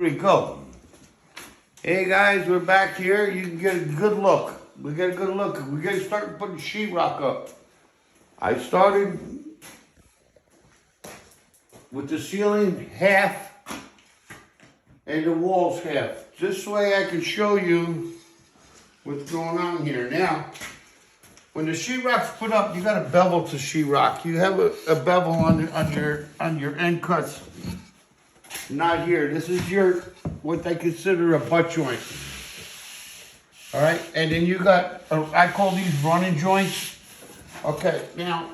Here we go. Hey guys, we're back here. You can get a good look. We get a good look. We got to start putting sheetrock up. I started with the ceiling half and the walls half. This way I can show you what's going on here. Now, when the sheetrock's put up, you got a bevel to sheetrock. You have a bevel on your end cuts. Not here. This is your what they consider a butt joint. All right, and then you got I call these running joints. Okay, now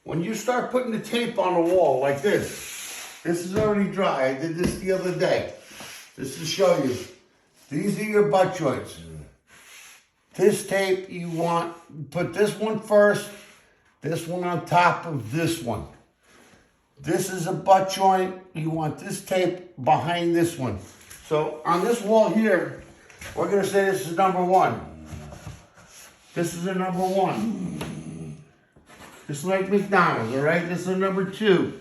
when you start putting the tape on the wall like this is already dry. I did this the other day. Just to show you. These are your butt joints. This tape you want, put this one first, this one on top of this one. This is a butt joint. You want this tape behind this one. So on this wall here, we're gonna say this is number one. This is a number one. Just like McDonald's, all right? This is a number two.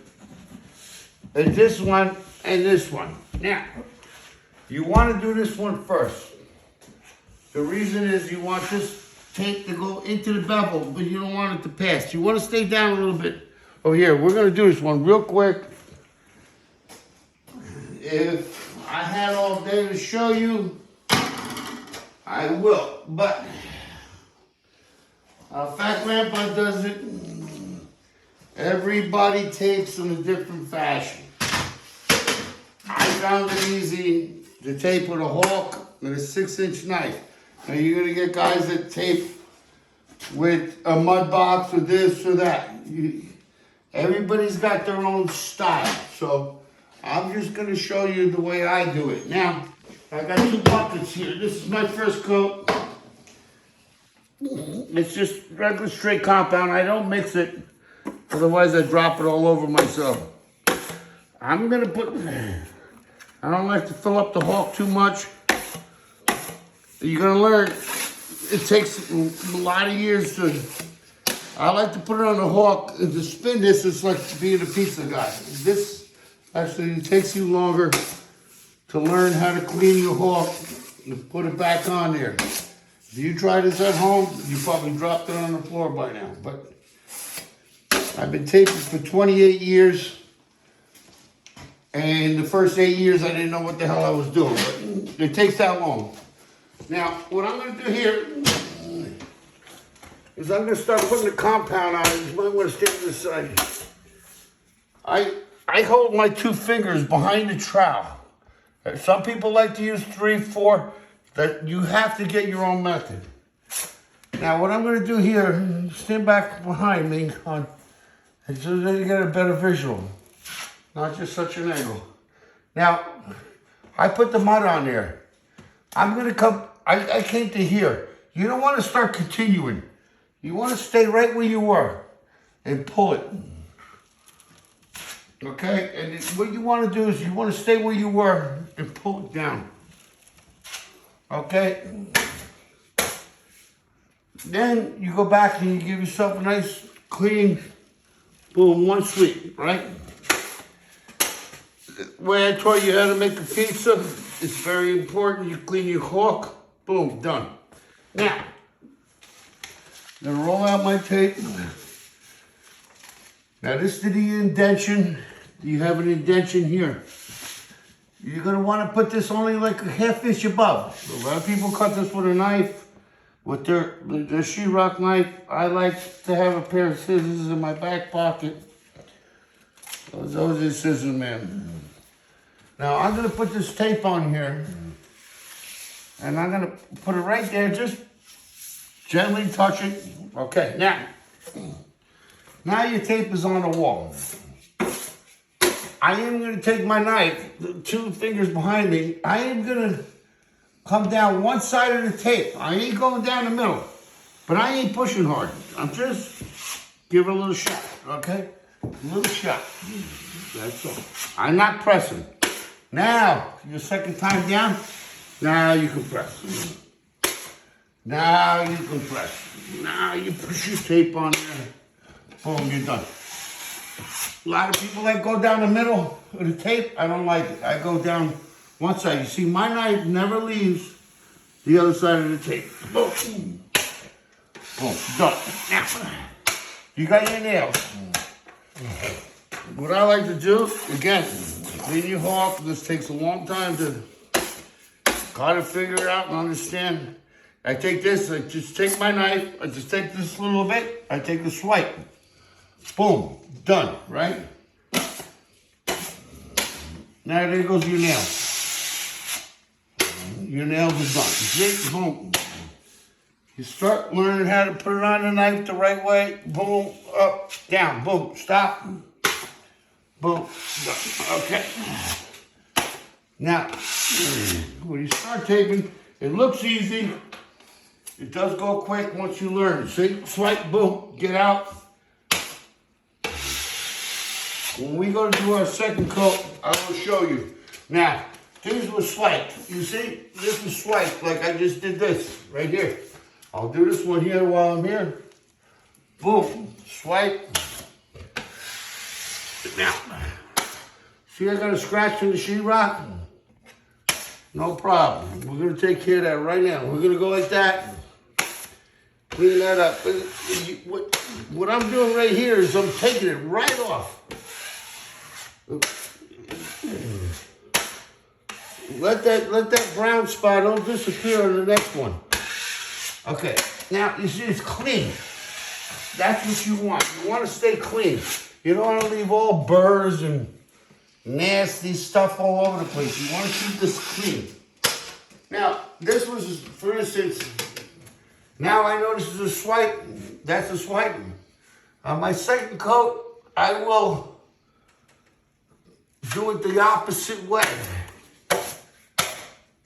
And this one and this one. Now, you wanna do this one first. The reason is you want this tape to go into the bevel, but you don't want it to pass. You wanna stay down a little bit. Oh, here, we're gonna do this one real quick. If I had all day to show you, I will, but Fat Grandpa does it. Everybody tapes in a different fashion. I found it easy to tape with a Hawk with a 6-inch knife. Now you're gonna get guys that tape with a mud box or this or that. Everybody's got their own style, so I'm just going to show you the way I do it. Now, I got two buckets here. This is my first coat. It's just regular straight compound. I don't mix it, otherwise I drop it all over myself. I'm going to put, I don't like to fill up the Hawk too much. You're going to learn, it takes a lot of years to, I like to put it on the Hawk, and to spin this is like being a pizza guy. This actually takes you longer to learn how to clean your Hawk and put it back on there. If you try this at home, you probably dropped it on the floor by now. But I've been taping for 28 years, and the first 8 years I didn't know what the hell I was doing, but it takes that long. Now, what I'm gonna do here is I'm gonna start putting the compound on it. You might wanna stand to the side. I hold my 2 fingers behind the trowel. Some people like to use 3, 4. That you have to get your own method. Now what I'm gonna do here, stand back behind me so that you get a better visual. Not just such an angle. Now, I put the mud on there. I'm gonna come, I came to here. You don't wanna start continuing. You want to stay right where you were and pull it. Okay? And what you want to do is you want to stay where you were and pull it down. Okay? Then you go back and you give yourself a nice, clean, boom, one sweep, right? The way I taught you how to make a pizza, it's very important. You clean your Hawk, boom, done. Now, I'm gonna roll out my tape. Now this is the indentation. You have an indentation here. You're gonna wanna put this only like a 1/2 inch above. A lot of people cut this with a knife, with their sheetrock knife. I like to have a pair of scissors in my back pocket. Those are scissors, man. Now I'm gonna put this tape on here, and I'm gonna put it right there, just gently touch it. Okay, now your tape is on the wall. I am gonna take my knife, the 2 fingers behind me, I am gonna come down one side of the tape. I ain't going down the middle, but I ain't pushing hard. I'm just give it a little shot, okay? A little shot, that's all. I'm not pressing. Now, your second time down, now you can press. Now you can press. Now you push your tape on there. Boom, you're done. A lot of people like go down the middle of the tape. I don't like it. I go down one side. You see, my knife never leaves the other side of the tape. Boom. Boom. Done. Now, you got your nails. What I like to do, again, clean your hawk. This takes a long time to gotta figure it out and understand. I take this, I just take my knife, I just take this little bit, I take a swipe. Boom, done, right? Now there goes your nail. Your nails are done. See, boom. You start learning how to put it on the knife the right way. Boom, up, down, boom, stop. Boom, done. Okay. Now, when you start taping, it looks easy. It does go quick once you learn. See, swipe, boom, get out. When we go to do our second coat, I will show you. Now, these were swiped. You see, this was swiped like I just did this right here. I'll do this one here while I'm here. Boom, swipe. Now, see I got a scratch in the sheetrock? No problem. We're gonna take care of that right now. We're gonna go like that. Clean that up. What I'm doing right here is I'm taking it right off. Let that brown spot don't disappear on the next one. Okay, now you see it's clean. That's what you want. You want to stay clean. You don't want to leave all burrs and nasty stuff all over the place. You want to keep this clean. Now, this was, for instance, now I know this is a swipe. That's a swipe. On my second coat, I will do it the opposite way.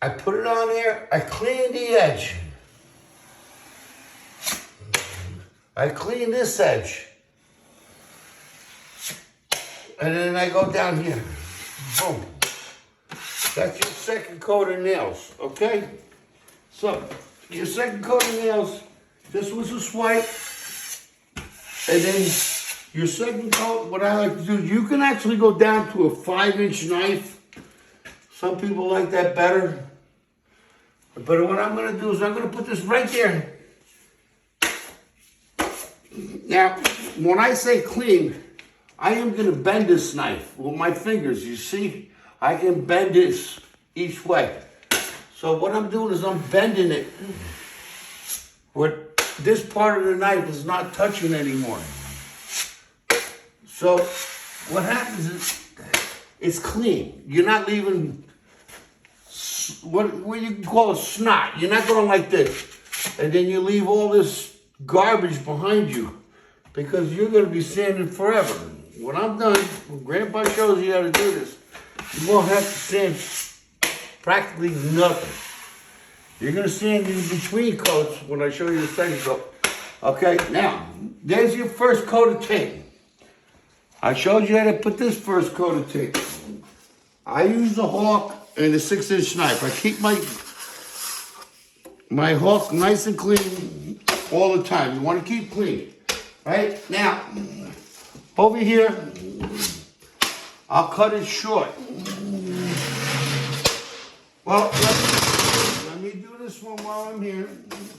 I put it on there, I clean the edge. I clean this edge. And then I go down here. Boom. That's your second coat of nails, okay? So, your second coat of nails, this was a swipe. And then your second coat, what I like to do, you can actually go down to a 5-inch knife. Some people like that better. But what I'm gonna do is I'm gonna put this right there. Now, when I say clean, I am gonna bend this knife with my fingers, you see? I can bend this each way. So what I'm doing is I'm bending it where this part of the knife is not touching anymore. So what happens is it's clean. You're not leaving what you call a snot. You're not going like this. And then you leave all this garbage behind you because you're going to be sanding forever. When I'm done, when Grandpa shows you how to do this, you won't have to sand practically nothing. You're going to sand in between coats when I show you the second coat. Okay, now, there's your first coat of tape. I showed you how to put this first coat of tape. I use the Hawk and a 6-inch knife. I keep my Hawk nice and clean all the time. You want to keep clean, right? Now, over here, I'll cut it short. Well, let me do this one while I'm here,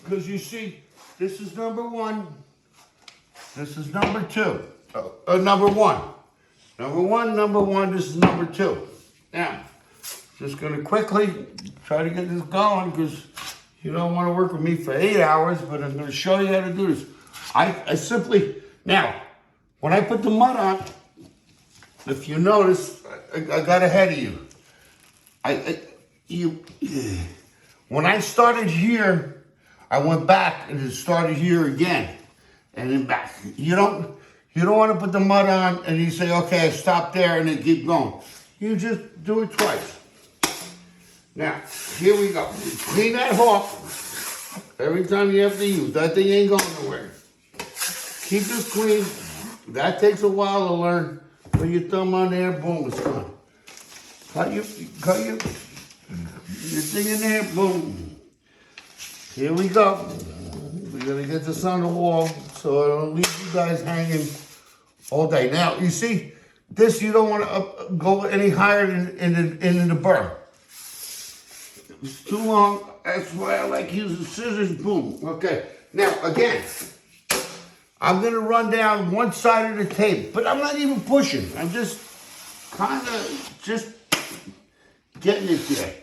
because you see, this is number 1. This is number 2. Number 1. Number 1, this is number 2. Now, just gonna quickly try to get this going because you don't want to work with me for 8 hours, but I'm gonna show you how to do this. I simply, now, when I put the mud on, if you notice, I got ahead of you. When I started here, I went back and it started here again, and then back. You don't want to put the mud on and you say, okay, I stop there and then keep going. You just do it twice. Now, here we go. Clean that Hawk every time you have to use. That thing ain't going nowhere. Keep this clean. That takes a while to learn. Put your thumb on there, boom, it's gone. Cut your thing in there, boom. Here we go. We're gonna get this on the wall so I don't leave you guys hanging all day. Now, you see, this you don't want to go any higher in the burr. It's too long. That's why I like using scissors. Boom. Okay. Now, again, I'm going to run down one side of the tape, but I'm not even pushing. I'm just kind of just getting it there.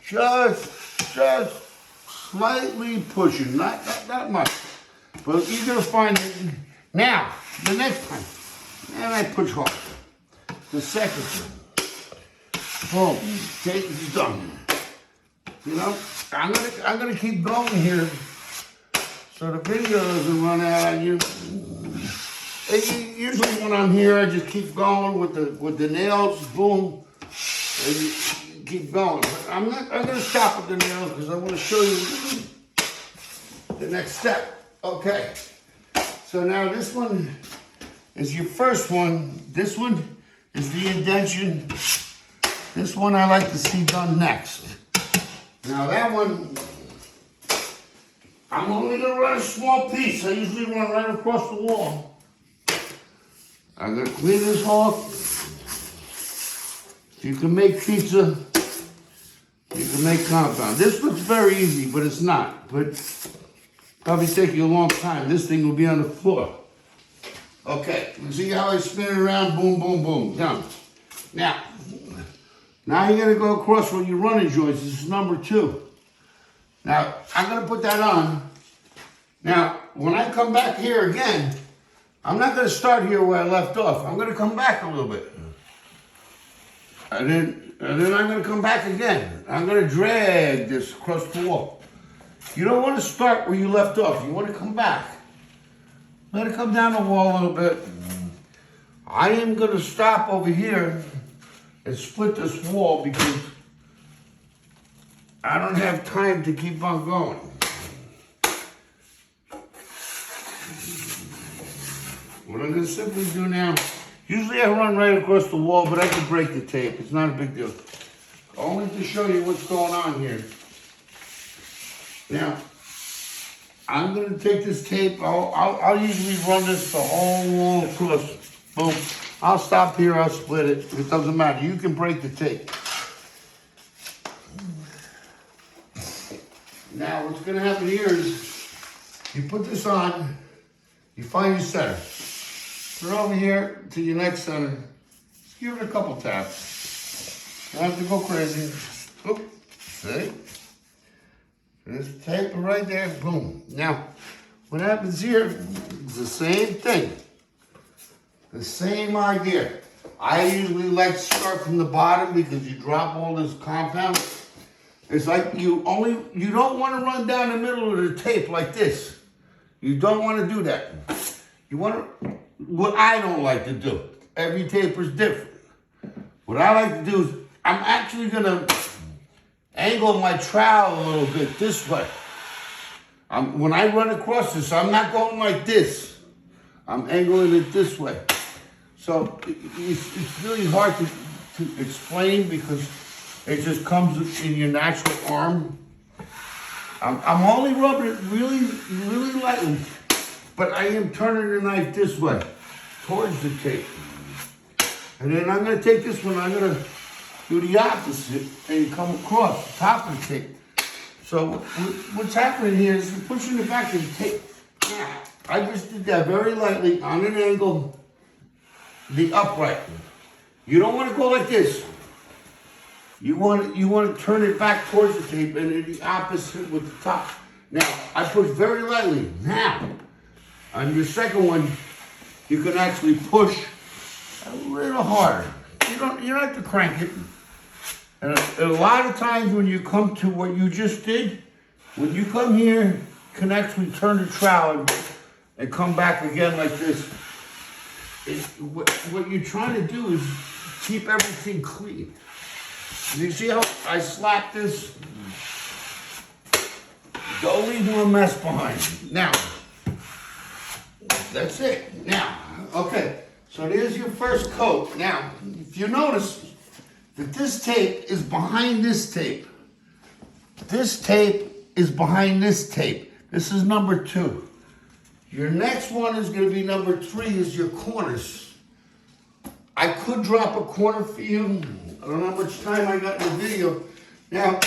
Just slightly pushing, not much. But you're going to find it. Now, the next time, and I push hard. The second time, boom, tape is done. You know, I'm gonna keep going here so the video doesn't run out on you. Usually when I'm here, I just keep going with the nails, boom, and you keep going. But I'm gonna stop with the nails because I want to show you the next step. Okay. So now this one is your first one. This one is the indentation. This one I like to see done next. Now that one, I'm only gonna run a small piece. I usually run right across the wall. I'm gonna clean this off. You can make pizza. You can make compound. This looks very easy, but it's not. But probably take you a long time. This thing will be on the floor. Okay, you see how I spin it around? Boom, boom, boom, done. Now you're gonna go across where your running joints. This is number 2. Now, I'm gonna put that on. Now, when I come back here again, I'm not gonna start here where I left off. I'm gonna come back a little bit. And then I'm gonna come back again. I'm gonna drag this across the wall. You don't wanna start where you left off. You wanna come back. Let it come down the wall a little bit. I am gonna stop over here and split this wall because I don't have time to keep on going. What I'm gonna simply do now, usually I run right across the wall, but I can break the tape. It's not a big deal. Only to show you what's going on here. Now, I'm gonna take this tape, I'll usually run this the whole wall across. Boom. I'll stop here, I'll split it. It doesn't matter. You can break the tape. Now, what's going to happen here is you put this on, you find your center. Put it over here to your next center. Just give it a couple taps. You don't have to go crazy. Oop. See? Just tape it right there. Boom. Now, what happens here is the same thing. The same idea. I usually like to start from the bottom because you drop all this compound. It's like you don't want to run down the middle of the tape like this. You don't want to do that. You want to, what I don't like to do. Every taper is different. What I like to do is, I'm actually going to angle my trowel a little bit this way. When I run across this, I'm not going like this. I'm angling it this way. So it's really hard to explain because it just comes in your natural arm. I'm only rubbing it really, really lightly, but I am turning the knife this way, towards the tape. And then I'm gonna take this one, I'm gonna do the opposite and come across the top of the tape. So what's happening here is you're pushing it back to the tape. I just did that very lightly on an angle. The upright. You don't want to go like this. You want to turn it back towards the tape and then the opposite with the top. Now, I push very lightly. Now, on your second one, you can actually push a little harder. You don't have to crank it. And a lot of times when you come to what you just did, when you come here, can actually turn the trowel and come back again like this. What you're trying to do is keep everything clean. You see how I slap this? Don't leave no mess behind. Now, that's it. Now, okay, so there's your first coat. Now, if you notice that this tape is behind this tape. This tape is behind this tape. This is number 2. Your next one is going to be number 3 is your corners. I could drop a corner for you. I don't know how much time I got in the video. Now,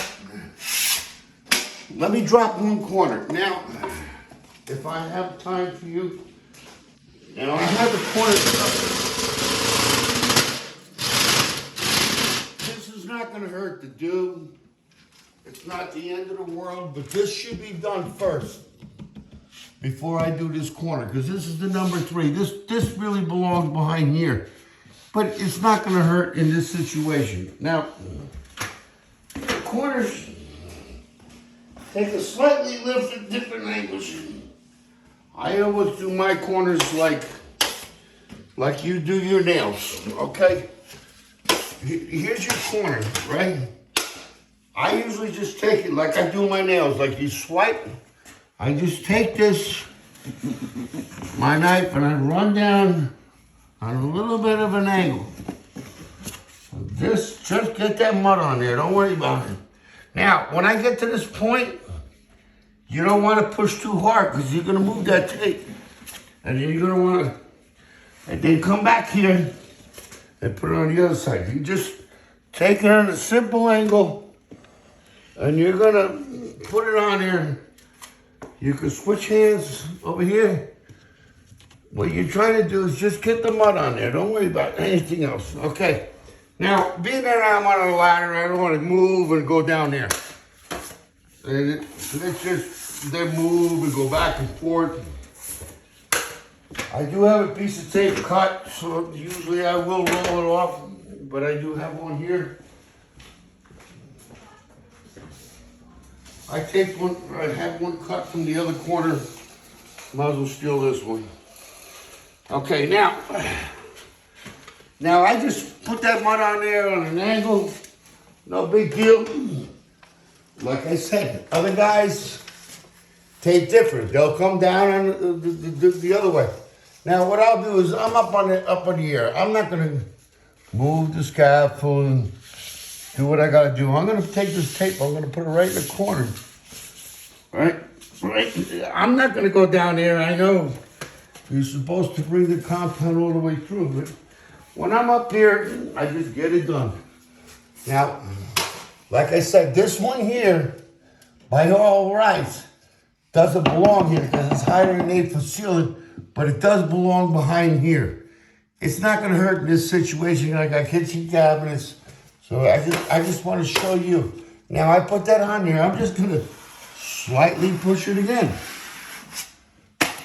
let me drop one corner. Now, if I have time for you, now I have the corner. This is not going to hurt to do. It's not the end of the world, but this should be done first before I do this corner, because this is the number 3. This really belongs behind here, but it's not going to hurt in this situation. Now, corners take a slightly lifted, different angles. I always do my corners like you do your nails, okay? Here's your corner, right? I usually just take it like I do my nails, like you swipe. I just take this, my knife, and I run down on a little bit of an angle. Just get that mud on there, don't worry about it. Now, when I get to this point, you don't want to push too hard because you're going to move that tape. And then you're going to want to, and then come back here and put it on the other side. You just take it on a simple angle and you're going to put it on there. You can switch hands over here. What you're trying to do is just get the mud on there. Don't worry about anything else. Okay. Now, being that I'm on a ladder, I don't want to move and go down there. And let's just then move and go back and forth. I do have a piece of tape cut, so usually I will roll it off, but I do have one here. I have one cut from the other corner. Might as well steal this one. Okay, now I just put that mud on there on an angle. No big deal. Like I said, other guys tape different. They'll come down on the other way. Now what I'll do is I'm up on the air. I'm not gonna move the scaffold and do what I gotta do. I'm gonna take this tape. I'm gonna put it right in the corner. Right. I'm not gonna go down there. I know you're supposed to bring the compound all the way through, but when I'm up here, I just get it done. Now, like I said, this one here, by all rights, doesn't belong here because it's higher than 8 foot ceiling, but it does belong behind here. It's not gonna hurt in this situation. I got kitchen cabinets, so I just want to show you. Now I put that on there. I'm just gonna slightly push it again.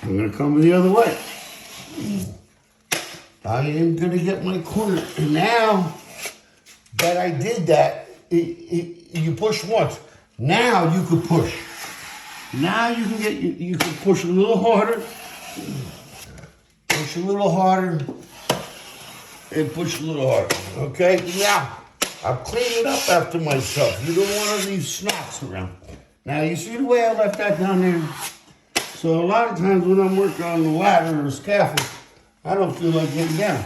I'm gonna come the other way. I am gonna get my corner. And now that I did that, you push once. Now you can push. Now you can push a little harder. Push a little harder. And push a little harder. Okay? Now, I've cleaned it up after myself. You don't want to leave snacks around. Now, you see the way I left that down there? So a lot of times when I'm working on the ladder or the scaffold, I don't feel like getting down.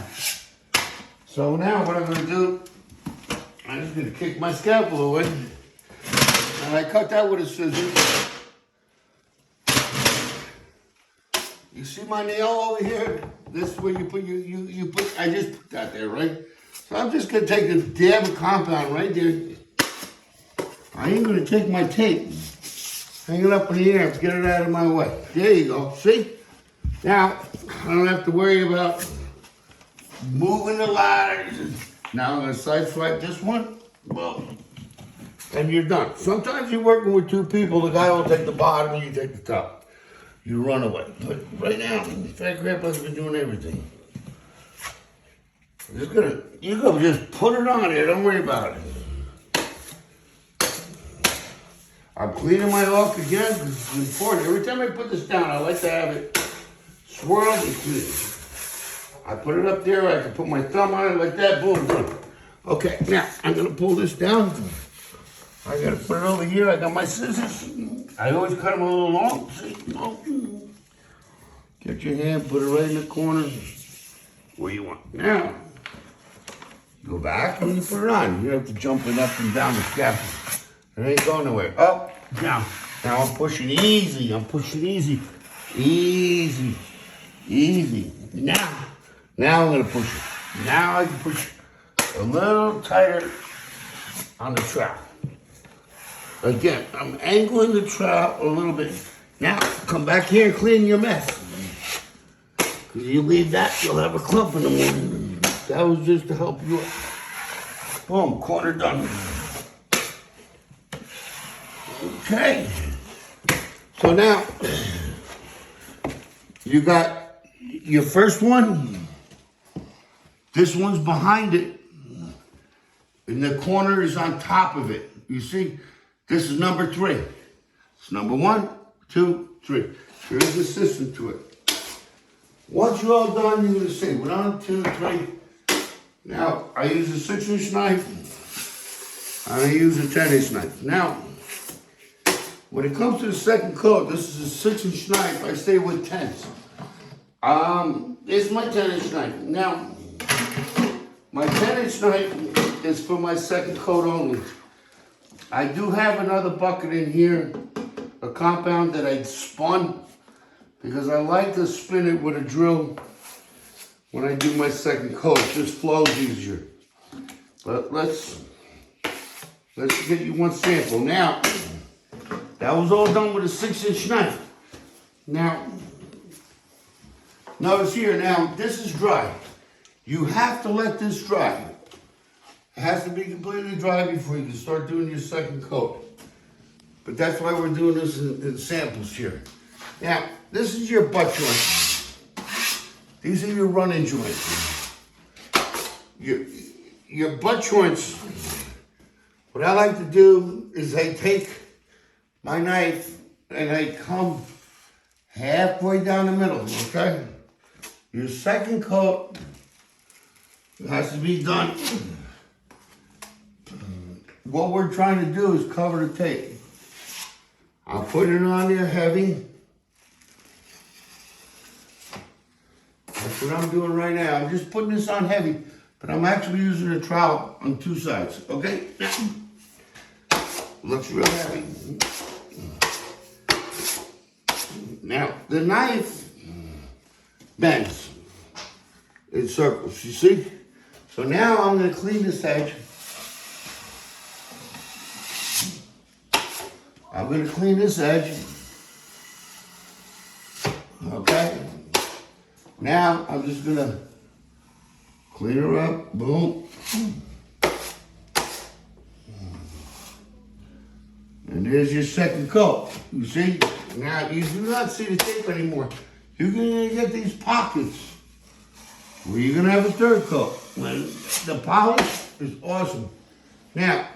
So now what I'm going to do, I'm just going to kick my scaffold away. And I cut that with a scissors. You see my nail over here? This is where you put, I just put that there, right? So I'm just going to take a dab of compound right there. I ain't going to take my tape, hang it up in the air, get it out of my way. There you go, see? Now, I don't have to worry about moving the ladders. Now I'm going to side swipe this one, boom, and you're done. Sometimes you're working with 2 people, the guy will take the bottom and you take the top. You run away. But right now, Fat Grandpa's been doing everything. You go just put it on there, don't worry about it. I'm cleaning my arc again because it's important. Every time I put this down, I like to have it swirled and clean. I put it up there, I can put my thumb on it like that, boom, boom. Okay, now I'm gonna pull this down. I gotta put it over here. I got my scissors. I always cut them a little long. See? Get your hand, put it right in the corner where you want. Now, go back and you put it on. You have to jump it up and down the scaffold. It ain't going nowhere. Up, down. Now I'm pushing easy. I'm pushing easy. Easy. Easy. Now I'm gonna push it. Now I can push it a little tighter on the trowel. Again, I'm angling the trowel a little bit. Now, come back here and clean your mess. Because you leave that, you'll have a clump in the morning. That was just to help you out. Boom, corner done. Okay. So now, you got your first one. This one's behind it. And the corner is on top of it. You see, this is number 3. It's number 1, 2, 3. There is a system to it. Once you're all done, you're gonna say 1, 2, 3. Now, I use a 6-inch knife, and I use a 10-inch knife. Now, when it comes to the second coat, this is a 6-inch knife, I stay with 10s. This is my 10-inch knife. Now, my 10-inch knife is for my second coat only. I do have another bucket in here, a compound that I spun, because I like to spin it with a drill when I do my second coat. It just flows easier. But let's get you one sample. Now, that was all done with a 6-inch knife. Now, notice here, now this is dry. You have to let this dry. It has to be completely dry before you can start doing your second coat. But that's why we're doing this in samples here. Now, this is your butt joint. These are your running joints. Your butt joints, what I like to do is I take my knife and I come halfway down the middle, okay? Your second coat has to be done. What we're trying to do is cover the tape. I'm putting it on there heavy. That's what I'm doing right now. I'm just putting this on heavy, but I'm actually using a trowel on 2 sides, okay? Looks real heavy. Now, the knife bends in circles, you see? So now I'm gonna clean this edge. I'm gonna clean this edge. Okay? Now I'm just gonna clean her up, boom. And there's your second coat. You see? Now you do not see the tape anymore. You're gonna get these pockets where you're gonna have a third coat. When the polish is awesome. Now,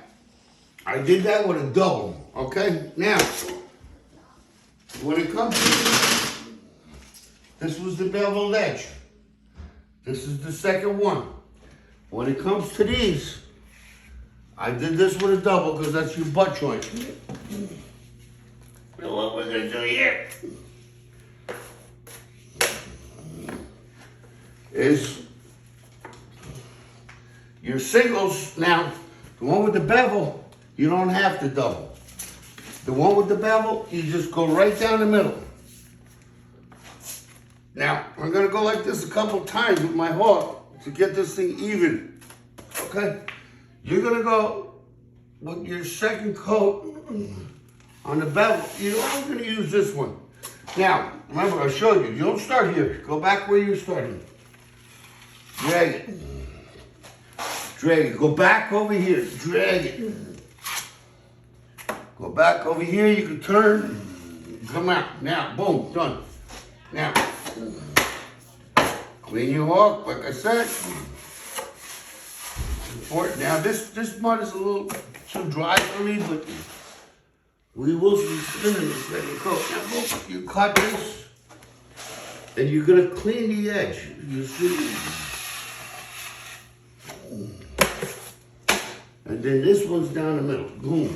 I did that with a double, okay? Now, when it comes to this was the beveled edge. This is the second one. When it comes to these, I did this with a double because that's your butt joint. Now what we're gonna do here is your singles. Now, the one with the bevel, you don't have to double. The one with the bevel, you just go right down the middle. Now, I'm gonna go like this a couple times with my hawk to get this thing even, okay? You're gonna go with your second coat on the bevel. You're only gonna use this one. Now, remember I showed you, you don't start here. Go back where you're starting. Drag it. Drag it. Go back over here. Drag it. Go back over here. You can turn. Come out. Now, boom, done. Now, clean your hawk, like I said. Important. Now, this mud is a little too dry for me, but we will be spinning this second coat. Now, boom, you cut this, and you're gonna clean the edge. You see. And then this one's down the middle. Boom.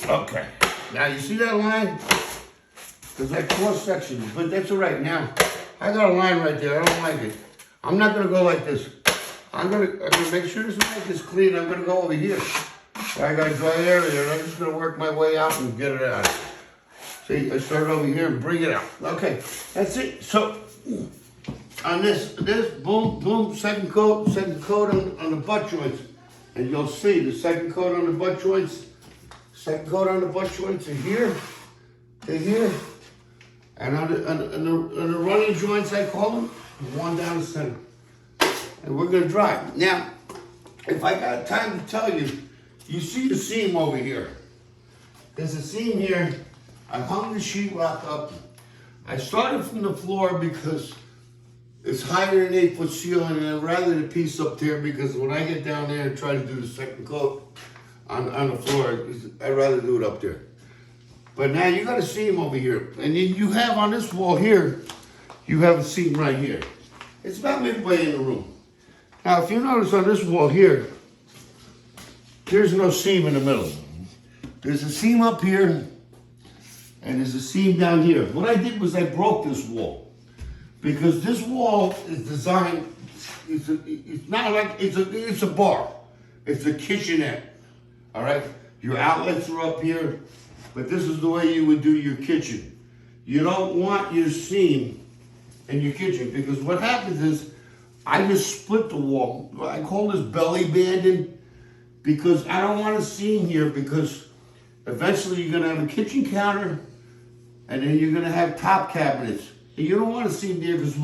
Okay. Now you see that line? There's like 4 sections, but that's all right. Now, I got a line right there. I don't like it. I'm not gonna go like this. I'm gonna make sure this knife is clean. I'm gonna go over here. I got a dry area, and I'm just gonna work my way out and get it out. See, I start over here and bring it out. Okay, that's it. So on this, boom, boom, second coat on the butt joints. And you'll see the second coat on the butt joints, are here, they're here. And on the running joints, I call them, one down the center. And we're gonna drive. Now, if I got time to tell you, you see the seam over here. There's a seam here. I hung the sheetrock up. I started from the floor because it's higher than 8-foot ceiling, and I'd rather the piece up there because when I get down there and try to do the second coat on the floor, I'd rather do it up there. But now you got a seam over here, and then you have on this wall here, you have a seam right here. It's about midway in the room. Now, if you notice on this wall here, there's no seam in the middle. There's a seam up here, and there's a seam down here. What I did was I broke this wall. Because this wall is designed, it's not like, it's a bar. It's a kitchenette, all right? Your outlets are up here, but this is the way you would do your kitchen. You don't want your seam in your kitchen, because what happens is, I just split the wall. I call this belly banding, because I don't want a seam here, because eventually you're gonna have a kitchen counter, and then you're gonna have top cabinets. And you don't want to seam there, because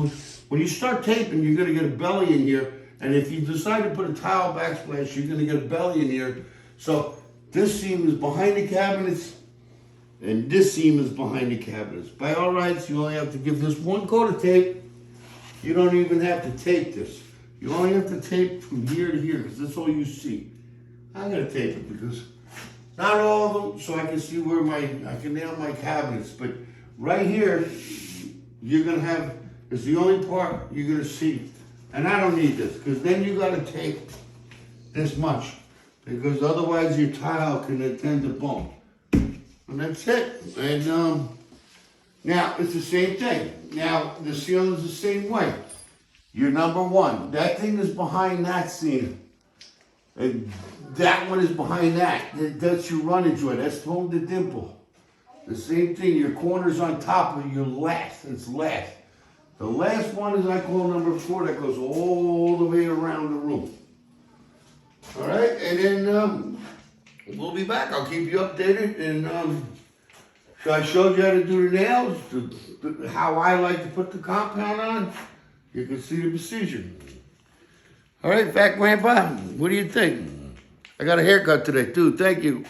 when you start taping, you're gonna get a belly in here, and if you decide to put a tile backsplash, you're gonna get a belly in here. So this seam is behind the cabinets, and this seam is behind the cabinets. By all rights, you only have to give this one coat of tape. You don't even have to tape this. You only have to tape from here to here, because that's all you see. I'm gonna tape it because not all of them, so I can see where I can nail my cabinets. But right here, you're gonna have, it's the only part you're gonna see. And I don't need this, because then you gotta tape this much, because otherwise your tile can tend to bump. And that's it. And now it's the same thing. Now the ceiling is the same way. You're number one. That thing is behind that seam. And that one is behind that. That's your running joint. That's from the dimple. The same thing. Your corner's on top of your last. It's last. The last one is I call number 4. That goes all the way around the room. All right, and then we'll be back. I'll keep you updated. And so I showed you how to do the nails, how I like to put the compound on. You can see the procedure. All right, Fat Grandpa, what do you think? I got a haircut today, too. Thank you.